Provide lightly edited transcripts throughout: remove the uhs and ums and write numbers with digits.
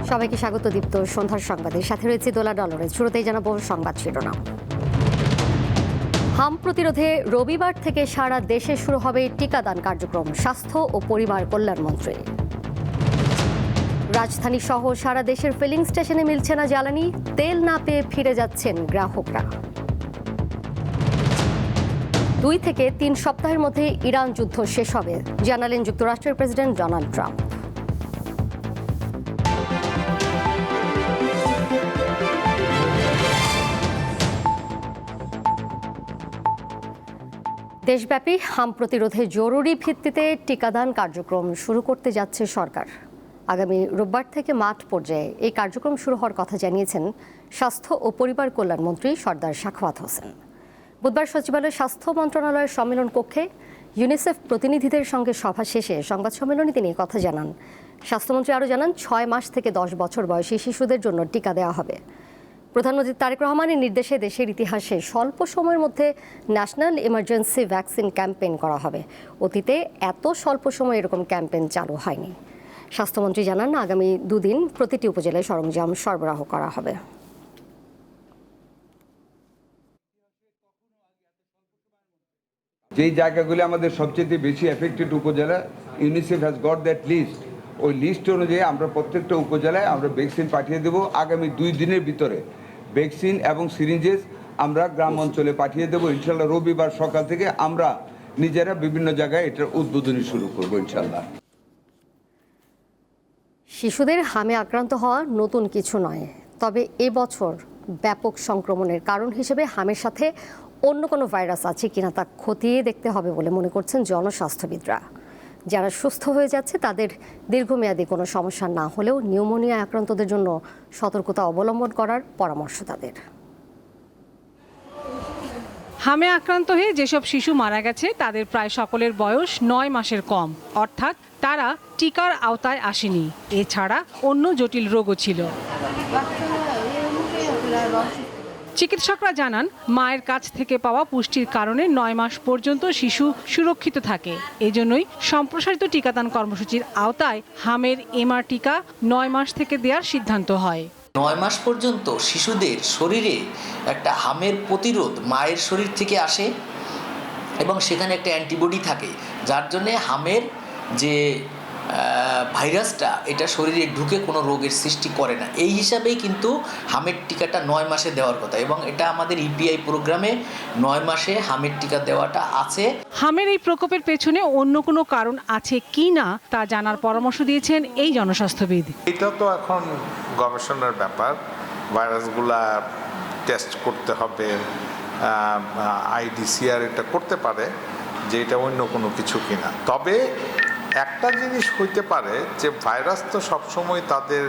সবাইকে স্বাগত দীপ্ত সন্ধ্যার সংবাদের সাথে রয়েছে দোলা ডলরে। শুরুতেই জানাবো সংবাদ শিরোনাম। হাম প্রতিরোধে রবিবার থেকে সারা দেশে শুরু হবে টিকাদান কার্যক্রম, স্বাস্থ্য ও পরিবার কল্যাণ মন্ত্রী। রাজধানী সহ সারা দেশের ফিলিং স্টেশনে মিলছে না জ্বালানি, তেল না পেয়ে ফিরে যাচ্ছেন গ্রাহকরা। 2 থেকে 3 সপ্তাহের মধ্যে ইরান যুদ্ধ শেষ হবে, জানালেন যুক্তরাষ্ট্রের প্রেসিডেন্ট ডোনাল্ড ট্রাম্প। দেশব্যাপী হাম প্রতিরোধে জরুরি ভিত্তিতে টিকাদান কার্যক্রম শুরু করতে যাচ্ছে সরকার। আগামী রোববার থেকে মাঠ পর্যায়ে এই কার্যক্রম শুরু হওয়ার কথা জানিয়েছেন স্বাস্থ্য ও পরিবার কল্যাণ মন্ত্রী সরদার সাখাওয়াত হোসেন। বুধবার সচিবালয়ের স্বাস্থ্য মন্ত্রণালয়ের সম্মেলন কক্ষে ইউনিসেফ প্রতিনিধিদের সঙ্গে সভা শেষে সংবাদ সম্মেলনে তিনি কথা জানান। স্বাস্থ্যমন্ত্রী আরও জানান, 6 মাস থেকে 10 বছর বয়সী শিশুদের জন্য টিকা দেওয়া হবে। প্রধানমন্ত্রী তারেক রহমানের নির্দেশে দেশের ইতিহাসে স্বল্প সময়ের মধ্যে ন্যাশনাল ইমার্জেন্সি ভ্যাকসিন ক্যাম্পেইন করা হবে। অতীতে এত স্বল্প সময়ে এরকম ক্যাম্পেইন চালু হয়নি। স্বাস্থ্যমন্ত্রী জানান, আগামী 2 দিন প্রতিটি উপজেলায় সরঞ্জাম সরবরাহ করা হবে। যেই জায়গাগুলি আমাদের সবচেয়ে বেশি এফেক্টেড উপজেলা, UNICEF has got that list. ওই লিস্ট অনুযায়ী আমরা প্রত্যেকটা উপজেলায় আমরা ভ্যাকসিন পাঠিয়ে দেব। আগামী 2 দিনের ভিতরে ভ্যাকসিন এবং সিরিঞ্জেস আমরা গ্রাম অঞ্চলে পাঠিয়ে দেব। ইনশাল্লাহ রবিবার সকাল থেকে আমরা নিজেরা বিভিন্ন জায়গায় এটার উদ্বোধনী শুরু করবো ইনশাল্লাহ। শিশুদের হামে আক্রান্ত হওয়া নতুন কিছু নয়, তবে এবছর ব্যাপক সংক্রমণের কারণ হিসেবে হামের সাথে অন্য কোনো ভাইরাস আছে কিনা তা খতিয়ে দেখতে হবে বলে মনে করছেন জনস্বাস্থ্যবিদরা। যারা সুস্থ হয়ে যাচ্ছে তাদের দীর্ঘমেয়াদী কোনো সমস্যা না হলেও নিউমোনিয়া আক্রান্তদের জন্য সতর্কতা অবলম্বন করার পরামর্শ তাদের। হামে আক্রান্ত হয়ে যেসব শিশু মারা গেছে তাদের প্রায় সকলের বয়স 9 মাসের কম, অর্থাৎ তারা টিকার আওতায় আসেনি। এছাড়া অন্য জটিল রোগও ছিল। চিকিৎসকরা জানান, মায়ের কাছ থেকে পাওয়া পুষ্টির কারণে 9 মাস পর্যন্ত শিশু সুরক্ষিত থাকে। এজন্যই সম্প্রসারিত টিকাদান কর্মসূচির আওতায় হামের এমআর টিকা 9 মাস থেকে দেওয়ার সিদ্ধান্ত হয়। 9 মাস পর্যন্ত শিশুদের শরীরে একটা হামের প্রতিরোধ মায়ের শরীর থেকে আসে এবং সেখানে একটা অ্যান্টিবডি থাকে, যার জন্যে হামের যে ভাইরাসটা এটা শরীরে ঢুকে কোনো রোগের সৃষ্টি করে না। এই হিসাবেই কিন্তু হামের টিকাটা 9 মাসে দেওয়ার কথা এবং এটা আমাদের ইপিআই প্রোগ্রামে 9 মাসে হামের টিকা দেওয়াটা আছে। হামের এই প্রকোপের পেছনে অন্য কোনো কারণ আছে কি না তা জানার পরামর্শ দিয়েছেন এই জনস্বাস্থ্যবিদ। এটা তো এখন গবেষণার ব্যাপার, ভাইরাসগুলা টেস্ট করতে হবে। আইডিসিআর এটা করতে পারে যে এটা অন্য কোনো কিছু কিনা। তবে একটা জিনিস হইতে পারে যে ভাইরাস তো সবসময় তাদের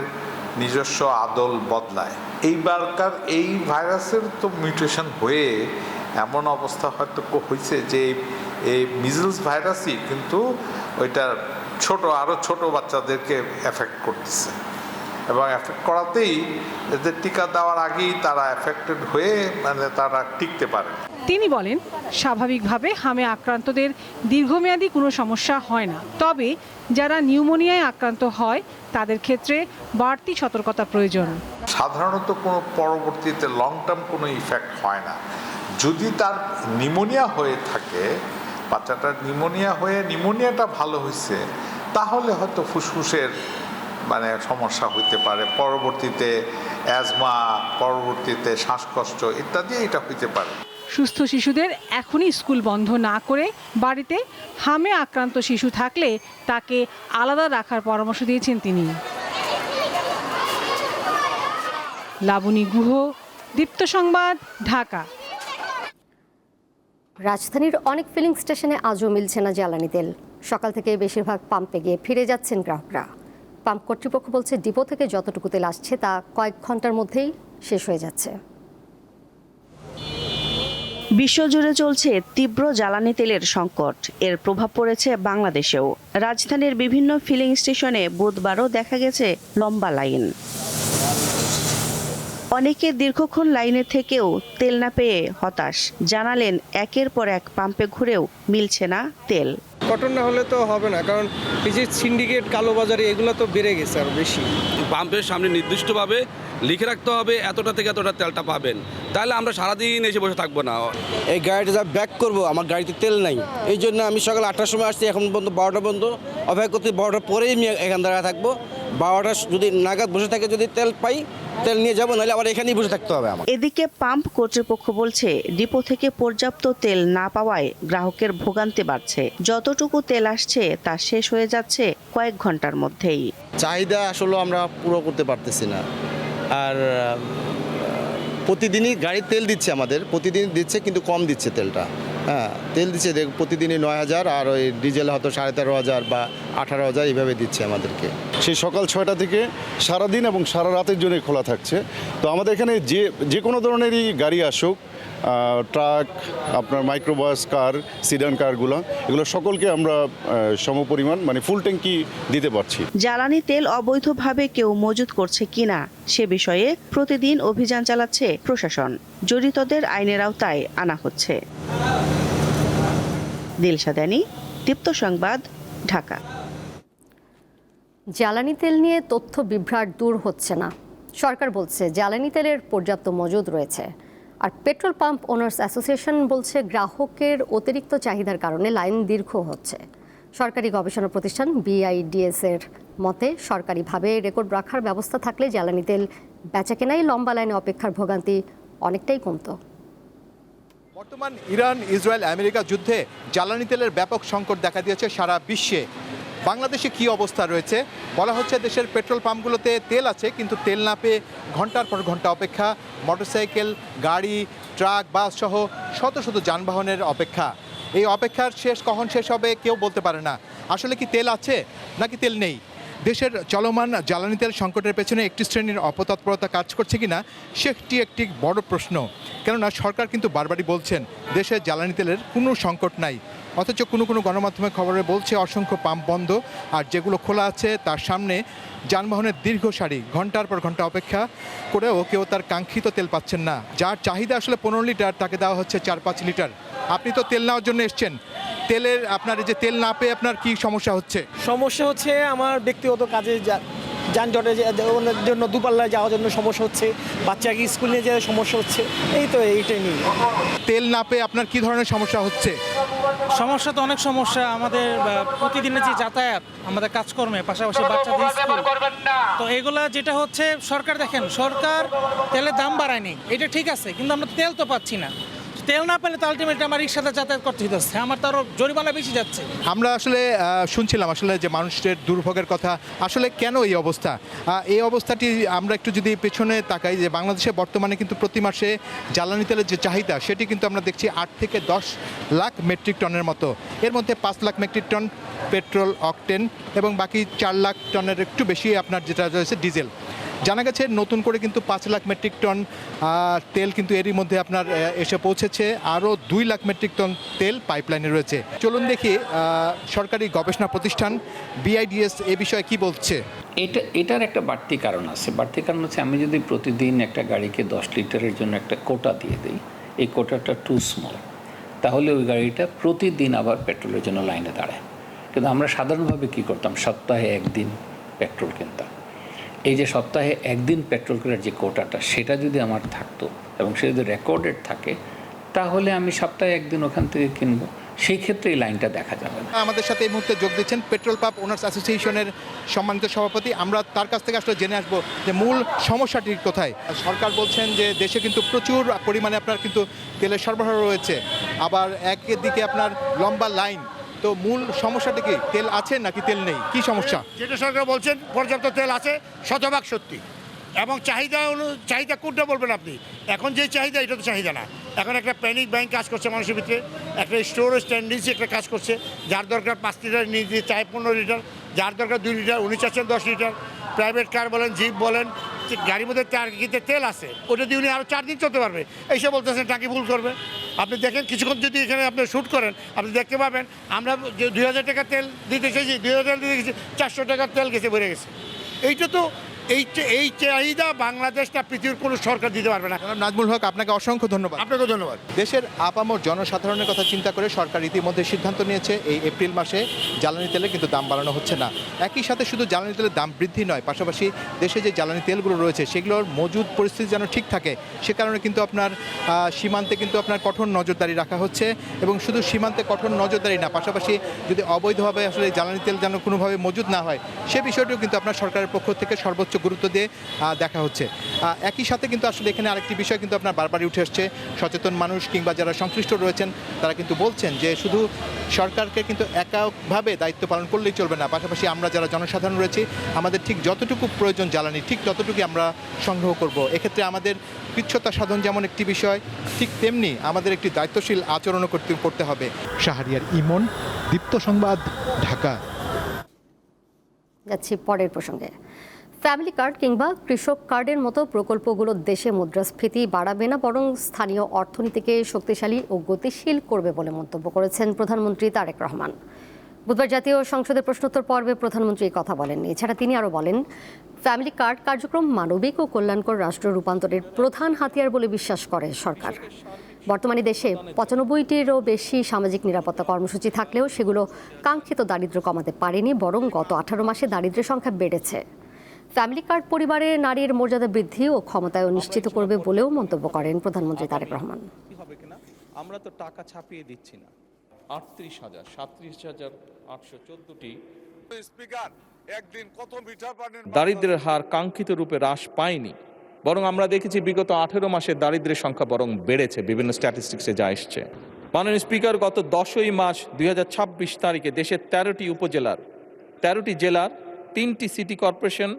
নিজস্ব আদল বদলায়। এইবারকার এই ভাইরাসের তো মিউটেশন হয়ে এমন অবস্থা হয়তো হয়েছে যে এই মিজলস ভাইরাসই কিন্তু ওইটা আরও ছোট বাচ্চাদেরকে এফেক্ট করতেছে এবং এফেক্ট করাতেই এদের টিকা দেওয়ার আগেই তারা এফেক্টেড হয়ে তারা টিকতে পারে। তিনি বলেন, স্বাভাবিকভাবে হামে আক্রান্তদের দীর্ঘমেয়াদী কোনো সমস্যা হয় না, তবে যারা নিউমোনিয়ায় আক্রান্ত হয় তাদের ক্ষেত্রে বাড়তি সতর্কতা প্রয়োজন। সাধারণত কোনো পরবর্তীতে লং টার্ম কোনো ইফেক্ট হয় না। যদি তার নিউমোনিয়া হয়ে থাকে, বাচ্চাটার নিউমোনিয়াটা ভালো হয়েছে, তাহলে হয়তো ফুসফুসের সমস্যা হইতে পারে, পরবর্তীতে অ্যাজমা, পরবর্তীতে শ্বাসকষ্ট ইত্যাদি এটা হইতে পারে। সুস্থ শিশুদের এখনই স্কুল বন্ধ না করে বাড়িতে হামে আক্রান্ত শিশু থাকলে তাকে আলাদা রাখার পরামর্শ দিয়েছেন তিনি। লাবণী গুহ, দীপ্ত সংবাদ, ঢাকা। রাজধানীর অনেক ফিলিং স্টেশনে আজও মিলছে না জ্বালানি তেল। সকাল থেকে বেশিরভাগ পাম্পে গিয়ে ফিরে যাচ্ছেন গ্রাহকরা। পাম্প কর্তৃপক্ষ বলছে, ডিপো থেকে যতটুকু তেল আসছে তা কয়েক ঘন্টার মধ্যেই শেষ হয়ে যাচ্ছে। বিশ্বজুড়ে চলছে তীব্র জ্বালানি তেলের সংকট। এর প্রভাব পড়েছে বাংলাদেশেও। রাজধানীর বিভিন্ন ফিলিং স্টেশনে বুধবারও দেখা গেছে লম্বা লাইন। অনেকে দীর্ঘক্ষণ লাইনে থেকেও তেল না পেয়ে হতাশ। জানালেন একের পর এক পাম্পে ঘুরেও মিলছে না তেল। কটন না হলে তো হবে না, কারণ এই যে সিন্ডিকেট, কালোবাজারি এগুলো তো বেড়ে গেছে আর বেশি। পাম্পের সামনে নির্দিষ্টভাবে লিখে রাখতে হবে এতটা থেকে এতটা তেলটা পাবেন, তাহলে আমরা সারাদিন এসে বসে থাকবো না। এই গাড়িটা যা ব্যাক করবো, আমার গাড়িতে তেল নাই, এই জন্য আমি সকাল 8টার সময় আসছি, এখন পর্যন্ত 12টা পর্যন্ত অপেক্ষা করতে। 12টার পরেই আমি এখান দাঁড়ায় থাকবো। 12টা যদি নাগাদ বসে থাকে, যদি তেল পাই তেল নিয়ে যাবো, নাহলে আবার এখানেই বসে থাকতে হবে আমার। এদিকে পাম্প কর্তৃপক্ষ বলছে ডিপো থেকে পর্যাপ্ত তেল না পাওয়ায় গ্রাহকের ভোগান্তি বাড়ছে। যতটুকু তেল আসছে তা শেষ হয়ে যাচ্ছে কয়েক ঘন্টার মধ্যেই। চাহিদা আসলে আমরা পুরো করতে পারতেছি না। আর প্রতিদিনই গাড়ি তেল দিচ্ছে, আমাদের প্রতিদিন দিচ্ছে, কিন্তু কম দিচ্ছে তেলটা। হ্যাঁ, তেল দিচ্ছে প্রতিদিনই 9,000, আর ওই ডিজেল হয়তো 13,500 বা 18,000 এইভাবে দিচ্ছে আমাদেরকে। সেই সকাল 6টা থেকে সারাদিন এবং সারা রাতের জন্য খোলা থাকছে। তো আমাদের এখানে যে কোনো ধরনেরই গাড়ি আসুক, ট্রাক, আপনার মাইক্রোবাস, কার, সিডান কারগুলো, এগুলো সকলকে আমরা সমপরিমাণ মানে ফুল ট্যাঙ্কি দিতে পারছি। জ্বালানি তেল অবৈধভাবে কেউ মজুত করছে কিনা সে বিষয়ে প্রতিদিন অভিযান চালাচ্ছে প্রশাসন। জড়িতদের আইনের আওতায় আনা হচ্ছে। দিলশা দানি, দীপ্ত সংবাদ, ঢাকা। জ্বালানি তেল নিয়ে তথ্য বিভ্রাট দূর হচ্ছে না। সরকার বলছে জ্বালানি তেলের পর্যাপ্ত মজুদ রয়েছে, আর পেট্রোল পাম্প ওনার্স অ্যাসোসিয়েশন বলছে গ্রাহকের অতিরিক্ত চাহিদার কারণে লাইন দীর্ঘ হচ্ছে। সরকারি গবেষণা প্রতিষ্ঠান BIDS এর মতে সরকারিভাবে রেকর্ড রাখার ব্যবস্থা থাকলে জ্বালানি তেল বেচাকেনায় লম্বা লাইনে অপেক্ষার ভোগান্তি অনেকটাই কমতো। বর্তমান ইরান, ইসরায়েল, আমেরিকা যুদ্ধে জ্বালানি তেলের ব্যাপক সংকট দেখা দিয়েছে সারা বিশ্বে। বাংলাদেশে কি অবস্থা রয়েছে? বলা হচ্ছে দেশের পেট্রোল পাম্পগুলোতে তেল আছে, কিন্তু তেল না পেয়ে ঘন্টার পর ঘন্টা অপেক্ষা। মোটরসাইকেল, গাড়ি, ট্রাক, বাস সহ শত শত যানবাহনের অপেক্ষা। এই অপেক্ষার কখন শেষ হবে কেউ বলতে পারে না। আসলে কি তেল আছে নাকি তেল নেই? দেশের চলমান জ্বালানি তেল সংকটের পেছনে একটি শ্রেণীর অপতৎপরতা কাজ করছে কিনা সেটি একটি বড় প্রশ্ন। কেননা সরকার কিন্তু বারবারই বলছেন দেশে জ্বালানি তেলের কোনো সংকট নাই, অথচ কোনো গণমাধ্যমে খবরে বলছে অসংখ্য পাম্প বন্ধ, আর যেগুলো খোলা আছে তার সামনে যানবাহনের দীর্ঘ সারি, ঘন্টার পর ঘন্টা অপেক্ষা করেও কেউ তার কাঙ্ক্ষিত তেল পাচ্ছেন না। যার চাহিদা আসলে 15 লিটার তাকে দেওয়া হচ্ছে 4-5 লিটার। আপনি তো তেল নেওয়ার জন্য এসছেন, তেলের আপনার এই যে তেল না পেয়ে আপনার কি সমস্যা হচ্ছে? সমস্যা হচ্ছে আমার ব্যক্তিগত কাজে যানজটের জন্য, দুপাল্লায় যাওয়ার জন্য সমস্যা হচ্ছে, বাচ্চাকে স্কুল নিয়ে যাওয়ার সমস্যা হচ্ছে, এইটাই নিয়ে। তেল না পেয়ে আপনার কি ধরনের সমস্যা হচ্ছে? সমস্যা তো অনেক সমস্যা। আমাদের প্রতিদিনের যে যাতায়াত, আমাদের কাজকর্মে, পাশাপাশি বাচ্চাদের স্কুল, তো এগুলা যেটা হচ্ছে সরকার, দেখেন সরকার তেলের দাম বাড়ায়নি, এটা ঠিক আছে, কিন্তু আমরা তেল তো পাচ্ছি না। তেল না পেলে তো আলটিমেটলি আমার রিক্সাতে যাতায়াত করতে হচ্ছে, আমার তো আরও জরিমানা বেশি যাচ্ছে। আমরা আসলে শুনছিলাম আসলে যে মানুষের দুর্ভোগের কথা। আসলে কেন এই অবস্থা? এই অবস্থাটি আমরা একটু যদি পেছনে তাকাই, যে বাংলাদেশে বর্তমানে কিন্তু প্রতি মাসে জ্বালানি তেলের যে চাহিদা সেটি কিন্তু আমরা দেখছি 8 থেকে 10 লাখ মেট্রিক টনের মতো। এর মধ্যে 5 lakh metric ton petrol octane এবং বাকি 4 লাখ টনের একটু বেশি আপনার যেটা রয়েছে ডিজেল। জানা গেছে নতুন করে কিন্তু 5 লাখ মেট্রিক টন তেল কিন্তু এরই মধ্যে আপনার এসে পৌঁছেছে, আরও 2 লাখ মেট্রিক টন তেল পাইপলাইনে রয়েছে। চলুন দেখি সরকারি গবেষণা প্রতিষ্ঠান BIDS এ বিষয়ে কি বলছে। এটার একটা বাড়তি কারণ আছে। বাড়তি কারণ হচ্ছে আমি যদি প্রতিদিন একটা গাড়িকে 10 লিটারের জন্য একটা কোটা দিয়ে দিই, এই কোটাটা টু স্মল, তাহলে ওই গাড়িটা প্রতিদিন আবার পেট্রোলের জন্য লাইনে দাঁড়ায়। কিন্তু আমরা সাধারণভাবে কি করতাম, সপ্তাহে একদিন পেট্রোল কিনতাম। এই যে সপ্তাহে একদিন পেট্রোল কেনার যে কোটাটা, সেটা যদি আমার থাকতো এবং সেটা যদি রেকর্ডেড থাকে, তাহলে আমি সপ্তাহে একদিন ওখান থেকে কিনবো, সেই ক্ষেত্রে এই লাইনটা দেখা যাবে না। আমাদের সাথে এই মুহূর্তে যোগ দিচ্ছেন পেট্রোল পাম্প ওনার্স অ্যাসোসিয়েশনের সম্মানিত সভাপতি। আমরা তার কাছ থেকে আসলে জেনে আসবো যে মূল সমস্যাটি কোথায়। সরকার বলছেন যে দেশে কিন্তু প্রচুর পরিমাণে আপনার কিন্তু তেলের সরবরাহ রয়েছে, আবার একদিকে আপনার লম্বা লাইন। তো মূল সমস্যাটা কি, তেল আছে নাকি তেল নেই, কি সমস্যা? যেটা সরকার বলছেন পর্যাপ্ত তেল আছে, শতভাগ সত্যি, এবং চাহিদা কোনটা বলবেন আপনি? এখন যে চাহিদা, এটা তো চাহিদা না। এখন একটা প্যানিক ব্যাংক কাজ করছে মানুষের ভিতরে, একটা স্টোরেজ টেন্ডেন্সি একটা কাজ করছে। যার দরকার 5 লিটার নিয়ে দিয়ে চায় 15 লিটার, যার দরকার 2 লিটার উনি চাচ্ছেন 10 লিটার। প্রাইভেট কার বলেন, জিপ বলেন, গাড়ির মধ্যে টাঙ্কিতে তেল আছে, ওটা দিয়ে উনি আরও 4 দিন চলতে পারবে। এইসব বলতেছেন টাঙ্কি ফুল করবে। আপনি দেখেন কিছুক্ষণ যদি এখানে আপনি শ্যুট করেন, আপনি দেখতে পাবেন আমরা যে 2000 টাকা তেল দিতে চাইছি, 2000 তেল দিতে গেছি, 400 টাকার তেল গেছে, বেড়ে গেছে। এইটা তো এই চাহিদা বাংলাদেশটা পৃথিবীর কোনো সরকার দিতে পারবে না। নাজমুল হক, আপনাকে অসংখ্য ধন্যবাদ। আপনাকে ধন্যবাদ। দেশের আপামর জনসাধারণের কথা চিন্তা করে সরকার ইতিমধ্যে সিদ্ধান্ত নিয়েছে এই এপ্রিল মাসে জ্বালানি তেলের কিন্তু দাম বাড়ানো হচ্ছে না। একই সাথে শুধু জ্বালানি তেলের দাম বৃদ্ধি নয়, পাশাপাশি দেশে যে জ্বালানি তেলগুলো রয়েছে সেগুলোর মজুদ পরিস্থিতি যেন ঠিক থাকে, সে কারণে কিন্তু আপনার সীমান্তে কিন্তু আপনার কঠোর নজরদারি রাখা হচ্ছে। এবং শুধু সীমান্তে কঠোর নজরদারি না, পাশাপাশি যদি অবৈধভাবে আসলে জ্বালানি তেল যেন কোনোভাবে মজুদ না হয় সে বিষয়টিও কিন্তু আপনার সরকারের পক্ষ থেকে সর্বোচ্চ গুরুত্ব দিয়ে দেখা হচ্ছে। একই সাথে কিন্তু আসলে এখানে আরেকটি বিষয় কিন্তু আপনার বারবারই উঠে আসছে, সচেতন মানুষ কিংবা যারা সংশ্লিষ্ট রয়েছেন তারা কিন্তু বলছেন যে শুধু সরকারকে কিন্তু এককভাবে দায়িত্ব পালন করলেই চলবে না, পাশাপাশি আমরা যারা জনসাধারণ রয়েছি আমাদের ঠিক যতটুকু প্রয়োজন জ্বালানি ঠিক ততটুকুই আমরা সংগ্রহ করব। এক্ষেত্রে আমাদের কৃচ্ছতা সাধন যেমন একটি বিষয়, ঠিক তেমনি আমাদের একটি দায়িত্বশীল আচরণও করতে হবে। শাহরিয়ার ইমন, দীপ্ত সংবাদ, ঢাকা। যাচ্ছি পরের প্রসঙ্গে। ফ্যামিলি কার্ড কিংবা কৃষক কার্ডের মতো প্রকল্পগুলো দেশে মুদ্রাস্ফীতি বাড়াবে না, বরং স্থানীয় অর্থনীতিকে শক্তিশালী ও গতিশীল করবে বলে মন্তব্য করেছেন প্রধানমন্ত্রী তারেক রহমান। বুধবার জাতীয় সংসদের প্রশ্নোত্তর পর্বে প্রধানমন্ত্রী এই কথা বলেন। এছাড়া তিনি আরও বলেন, ফ্যামিলি কার্ড কার্যক্রম মানবিক ও কল্যাণকর রাষ্ট্র রূপান্তরের প্রধান হাতিয়ার বলে বিশ্বাস করে সরকার। বর্তমানে দেশে 95টিরও বেশি সামাজিক নিরাপত্তা কর্মসূচি থাকলেও সেগুলো কাঙ্ক্ষিত দারিদ্র্য কমাতে পারেনি, বরং গত 18 মাসে দারিদ্র্যের সংখ্যা বেড়েছে। ফ্যামিলি কার্ড পরিবারে নারীর মর্যাদা বৃদ্ধি ও ক্ষমতায়ন নিশ্চিত করবে বলেও মন্তব্য করেন প্রধানমন্ত্রী তারেক রহমান। আমরা তো টাকা ছাপিয়ে দিচ্ছি না। 37,814টি দারিদ্র্যের হার কাঙ্ক্ষিত রূপে হ্রাস পায়নি, বরং আমরা দেখেছি বিগত 18 মাসে দারিদ্র্যের সংখ্যা বরং বেড়েছে। বিভিন্ন স্ট্যাটিস্টিক্সে যা এসছে। মাননীয় স্পিকার, গত 10ই মার্চ 2026 তারিখে দেশের 13টি উপজেলার 13টি জেলার 3টি সিটি কর্পোরেশন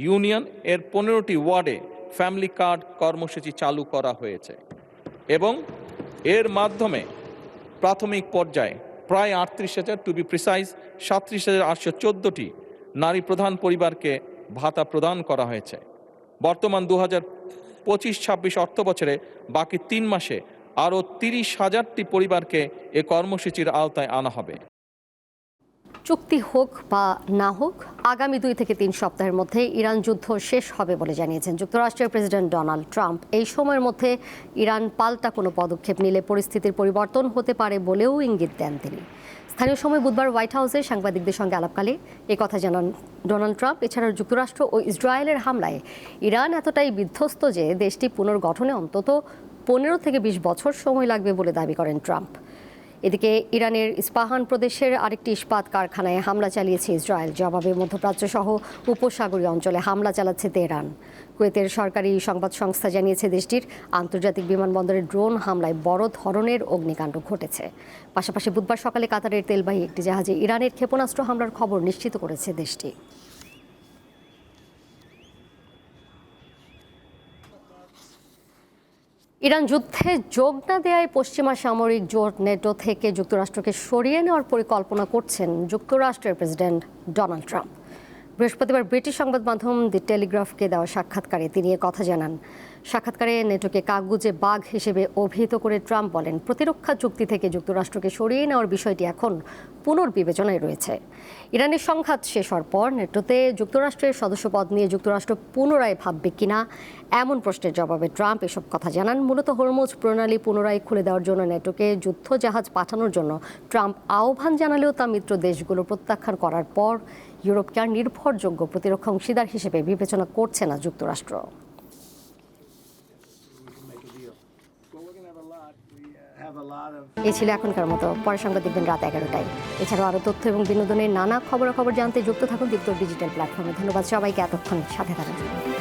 ইউনিয়ন এর 15টি ওয়ার্ডে ফ্যামিলি কার্ড কর্মসূচি চালু করা হয়েছে এবং এর মাধ্যমে প্রাথমিক পর্যায়ে প্রায় 38,000, টু বি প্রিসাইজ 37,814টি নারী প্রধান পরিবারকে ভাতা প্রদান করা হয়েছে। বর্তমান 2025-26 অর্থ বছরে বাকি 3 মাসে আরও 30,000টি পরিবারকে এ কর্মসূচির আওতায় আনা হবে। চুক্তি হোক বা না হোক, আগামী 2 থেকে 3 সপ্তাহের মধ্যে ইরান যুদ্ধ শেষ হবে বলে জানিয়েছেন যুক্তরাষ্ট্রের প্রেসিডেন্ট ডোনাল্ড ট্রাম্প। এই সময়ের মধ্যে ইরান পাল্টা কোনো পদক্ষেপ নিলে পরিস্থিতির পরিবর্তন হতে পারে বলেও ইঙ্গিত দেন তিনি। স্থানীয় সময় বুধবার হোয়াইট হাউসে সাংবাদিকদের সঙ্গে আলাপকালে কথা জানান ডোনাল্ড ট্রাম্প। এছাড়াও যুক্তরাষ্ট্র ও ইসরায়েলের হামলায় ইরান এতটাই বিধ্বস্ত যে দেশটি পুনর্গঠনে অন্তত 15 থেকে 20 বছর সময় লাগবে বলে দাবি করেন ট্রাম্প। এদিকে ইরানের ইস্পাহান প্রদেশের আরেকটি ইস্পাত কারখানায় হামলা চালিয়েছে ইসরায়েল। জবাবে মধ্যপ্রাচ্য সহ উপসাগরীয় অঞ্চলে হামলা চালাচ্ছে তেহরান। কুয়েতের সরকারি সংবাদ সংস্থা জানিয়েছে দেশটির আন্তর্জাতিক বিমানবন্দরে ড্রোন হামলায় বড় ধরনের অগ্নিকাণ্ড ঘটেছে। পাশাপাশি বুধবার সকালে কাতারের তেলবাহী একটি জাহাজে ইরানের ক্ষেপণাস্ত্র হামলার খবর নিশ্চিত করেছে দেশটি। ইরান যুদ্ধে যোগ না দেওয়ায় পশ্চিমা সামরিক জোট নেটো থেকে যুক্তরাষ্ট্রকে সরিয়ে নেওয়ার পরিকল্পনা করছেন যুক্তরাষ্ট্রের প্রেসিডেন্ট ডোনাল্ড ট্রাম্প। বৃহস্পতিবার ব্রিটিশ সংবাদ মাধ্যম দি টেলিগ্রাফকে দেওয়া সাক্ষাৎকারে তিনি কথা জানান। সাক্ষাৎকারে নেটোকে কাগুজে বাঘ হিসেবে অভিহিত করে ট্রাম্প বলেন, প্রতিরক্ষা চুক্তি থেকে যুক্তরাষ্ট্রকে সরিয়ে নেওয়ার বিষয়টি এখন পুনর্বিবেচনায় রয়েছে। ইরানের সংঘাত শেষ হওয়ার পর নেটোতে যুক্তরাষ্ট্রের সদস্যপদ নিয়ে যুক্তরাষ্ট্র পুনরায় ভাববে কিনা এমন প্রশ্নের জবাবে ট্রাম্প এসব কথা জানান। মূলত হরমুজ প্রণালী পুনরায় খুলে দেওয়ার জন্য নেটোকে যুদ্ধ জাহাজ পাঠানোর জন্য ট্রাম্প আহ্বান জানালেও তা মিত্র দেশগুলো প্রত্যাখ্যান করার পর ইউরোপকে আর নির্ভরযোগ্য প্রতিরক্ষা অংশীদার হিসেবে বিবেচনা করছে না যুক্তরাষ্ট্র। এই ছিল এখনকার মতো। পরে সংবাদ দেখবেন রাত 11টায়। এছাড়াও আরও তথ্য এবং বিনোদনের নানা খবরাখবর জানতে যুক্ত থাকুন দীপ্ত ডিজিটাল প্ল্যাটফর্মে। ধন্যবাদ সবাইকে এতক্ষণ সাথে থাকার জন্য।